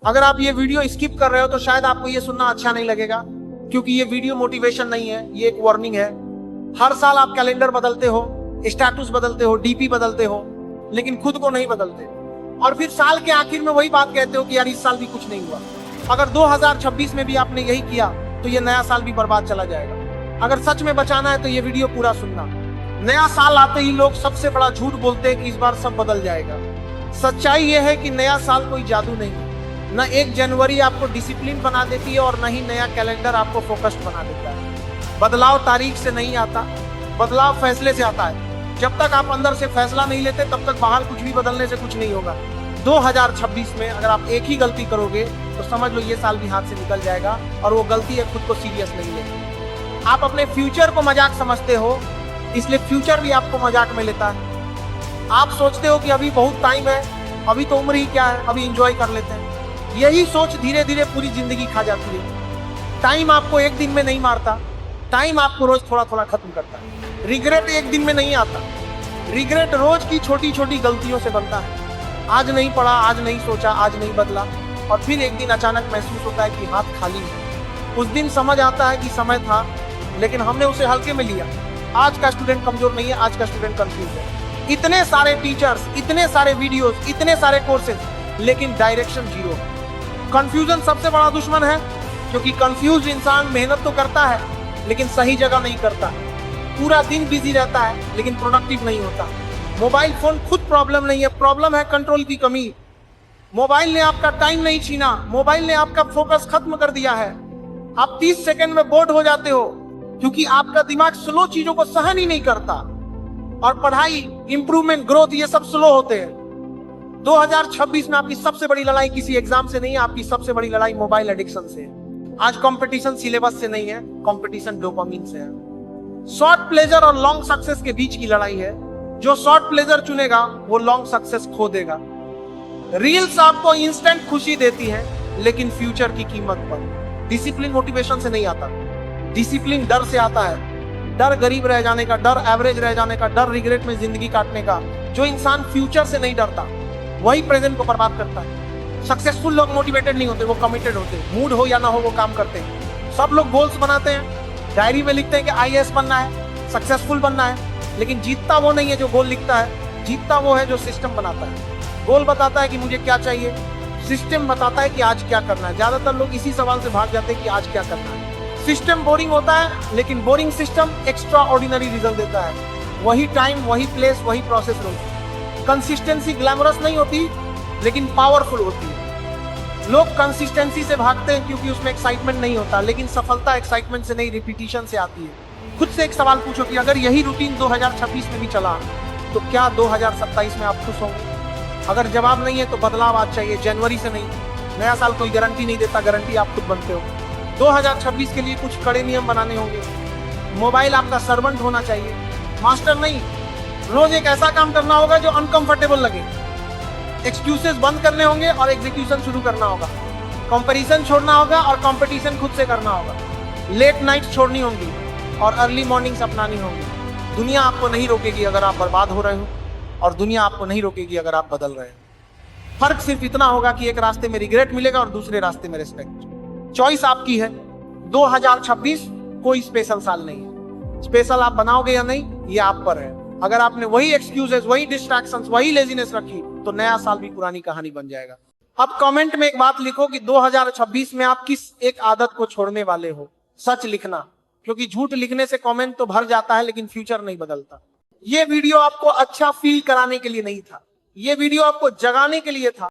अगर आप ये वीडियो स्किप कर रहे हो तो शायद आपको ये सुनना अच्छा नहीं लगेगा, क्योंकि ये वीडियो मोटिवेशन नहीं है, ये एक वार्निंग है। हर साल आप कैलेंडर बदलते हो, स्टेटस बदलते हो, डीपी बदलते हो, लेकिन खुद को नहीं बदलते, और फिर साल के आखिर में वही बात कहते हो कि यार इस साल भी कुछ नहीं हुआ। अगर 2026 में भी आपने यही किया तो ये नया साल भी बर्बाद चला जाएगा। अगर सच में बचाना है तो ये वीडियो पूरा सुनना। नया साल आते ही लोग सबसे बड़ा झूठ बोलते हैं कि इस बार सब बदल जाएगा। सच्चाई ये है कि नया साल कोई जादू नहीं है। न 1 जनवरी आपको डिसिप्लिन बना देती है और न ही नया कैलेंडर आपको फोकस्ड बना देता है। बदलाव तारीख से नहीं आता, बदलाव फैसले से आता है। जब तक आप अंदर से फैसला नहीं लेते तब तक बाहर कुछ भी बदलने से कुछ नहीं होगा। 2026 में अगर आप एक ही गलती करोगे तो समझ लो ये साल भी हाथ से निकल जाएगा, और वो गलती है खुद को सीरियस नहीं लेनी। आप अपने फ्यूचर को मजाक समझते हो, इसलिए फ्यूचर भी आपको मजाक में लेता है। आप सोचते हो कि अभी बहुत टाइम है, अभी तो उम्र ही क्या है, अभी एंजॉय कर लेते हैं। यही सोच धीरे धीरे पूरी जिंदगी खा जाती है। टाइम आपको एक दिन में नहीं मारता, टाइम आपको रोज थोड़ा थोड़ा खत्म करता है। रिग्रेट एक दिन में नहीं आता, रिग्रेट रोज की छोटी छोटी गलतियों से बनता है। आज नहीं पढ़ा, आज नहीं सोचा, आज नहीं बदला, और फिर एक दिन अचानक महसूस होता है कि हाथ खाली है। उस दिन समझ आता है कि समय था, लेकिन हमने उसे हल्के में लिया। आज का स्टूडेंट कमजोर नहीं है, आज का स्टूडेंट कंफ्यूज है। इतने सारे टीचर्स, इतने सारे वीडियोस, इतने सारे कोर्सेज, लेकिन डायरेक्शन जीरो है। कंफ्यूजन सबसे बड़ा दुश्मन है, क्योंकि कंफ्यूज इंसान मेहनत तो करता है लेकिन सही जगह नहीं करता। पूरा दिन बिजी रहता है लेकिन प्रोडक्टिव नहीं होता। मोबाइल फोन खुद प्रॉब्लम नहीं है, प्रॉब्लम है कंट्रोल की कमी। मोबाइल ने आपका टाइम नहीं छीना, मोबाइल ने आपका फोकस खत्म कर दिया है। आप 30 सेकंड में बोर्ड हो जाते हो, क्योंकि आपका दिमाग स्लो चीजों को सहन ही नहीं करता, और पढ़ाई, इंप्रूवमेंट, ग्रोथ ये सब स्लो होते हैं। 2026 में आपकी सबसे बड़ी लड़ाई किसी एग्जाम से नहीं है, आपकी सबसे बड़ी लड़ाई मोबाइल एडिक्शन से है। आज कंपटीशन सिलेबस से नहीं है, कंपटीशन डोपामिन से है। शॉर्ट प्लेजर और लॉन्ग सक्सेस के बीच की लड़ाई है। जो शॉर्ट प्लेजर चुनेगा वो लॉन्ग सक्सेस खो देगा। रील्स आपको इंस्टेंट खुशी देती है, लेकिन फ्यूचर की कीमत पर। डिसिप्लिन मोटिवेशन से नहीं आता, डिसिप्लिन डर से आता है। डर गरीब रह जाने का, डर एवरेज रह जाने का, डर रिग्रेट में जिंदगी काटने का। जो इंसान फ्यूचर से नहीं डरता वही प्रेजेंट को बर्बाद करता है। सक्सेसफुल लोग मोटिवेटेड नहीं होते, वो कमिटेड होते। मूड हो या ना हो वो काम करते हैं। सब लोग गोल्स बनाते हैं, डायरी में लिखते हैं कि आईएएस बनना है, सक्सेसफुल बनना है, लेकिन जीतता वो नहीं है जो गोल लिखता है, जीतता वो है जो सिस्टम बनाता है। गोल बताता है कि मुझे क्या चाहिए, सिस्टम बताता है कि आज क्या करना है। ज्यादातर लोग इसी सवाल से भाग जाते हैं कि आज क्या करना है। सिस्टम बोरिंग होता है, लेकिन boring system extra ordinary result देता है। वही टाइम, वही प्लेस, वही प्रोसेस होती है। कंसिस्टेंसी ग्लैमरस नहीं होती, लेकिन पावरफुल होती है। लोग कंसिस्टेंसी से भागते हैं क्योंकि उसमें एक्साइटमेंट नहीं होता, लेकिन सफलता एक्साइटमेंट से नहीं, रिपीटिशन से आती है। खुद से एक सवाल पूछो कि अगर यही रूटीन 2026 में भी चला तो क्या 2027 में आप खुश होंगे? अगर जवाब नहीं है तो बदलाव आज चाहिए, जनवरी से नहीं। नया साल कोई गारंटी नहीं देता, गारंटी आप खुद बनते हो। 2026 के लिए कुछ कड़े नियम बनाने होंगे। मोबाइल आपका सर्वेंट होना चाहिए, मास्टर नहीं। रोज एक ऐसा काम करना होगा जो अनकंफर्टेबल लगे। एक्सक्यूजेस बंद करने होंगे और एग्जीक्यूशन शुरू करना होगा। कंपैरिजन छोड़ना होगा और कंपटीशन खुद से करना होगा। लेट नाइट छोड़नी होंगी और अर्ली मॉर्निंग्स अपनानी होंगी। दुनिया आपको नहीं रोकेगी अगर आप बर्बाद हो रहे हो, और दुनिया आपको नहीं रोकेगी अगर आप बदल रहे हो। फर्क सिर्फ इतना होगा कि एक रास्ते में रिग्रेट मिलेगा और दूसरे रास्ते में रिस्पेक्ट। चॉइस आपकी है। 2026 कोई स्पेशल साल नहीं है। स्पेशल आप बनाओगे या नहीं ये आप पर है। अगर आपने वही एक्सक्यूजेस, वही डिस्ट्रैक्शंस, वही लेजीनेस रखी तो नया साल भी पुरानी कहानी बन जाएगा। अब कमेंट में एक बात लिखो कि 2026 में आप किस एक आदत को छोड़ने वाले हो। सच लिखना, क्योंकि झूठ लिखने से कमेंट तो भर जाता है लेकिन फ्यूचर नहीं बदलता। ये वीडियो आपको अच्छा फील कराने के लिए नहीं था, ये वीडियो आपको जगाने के लिए था।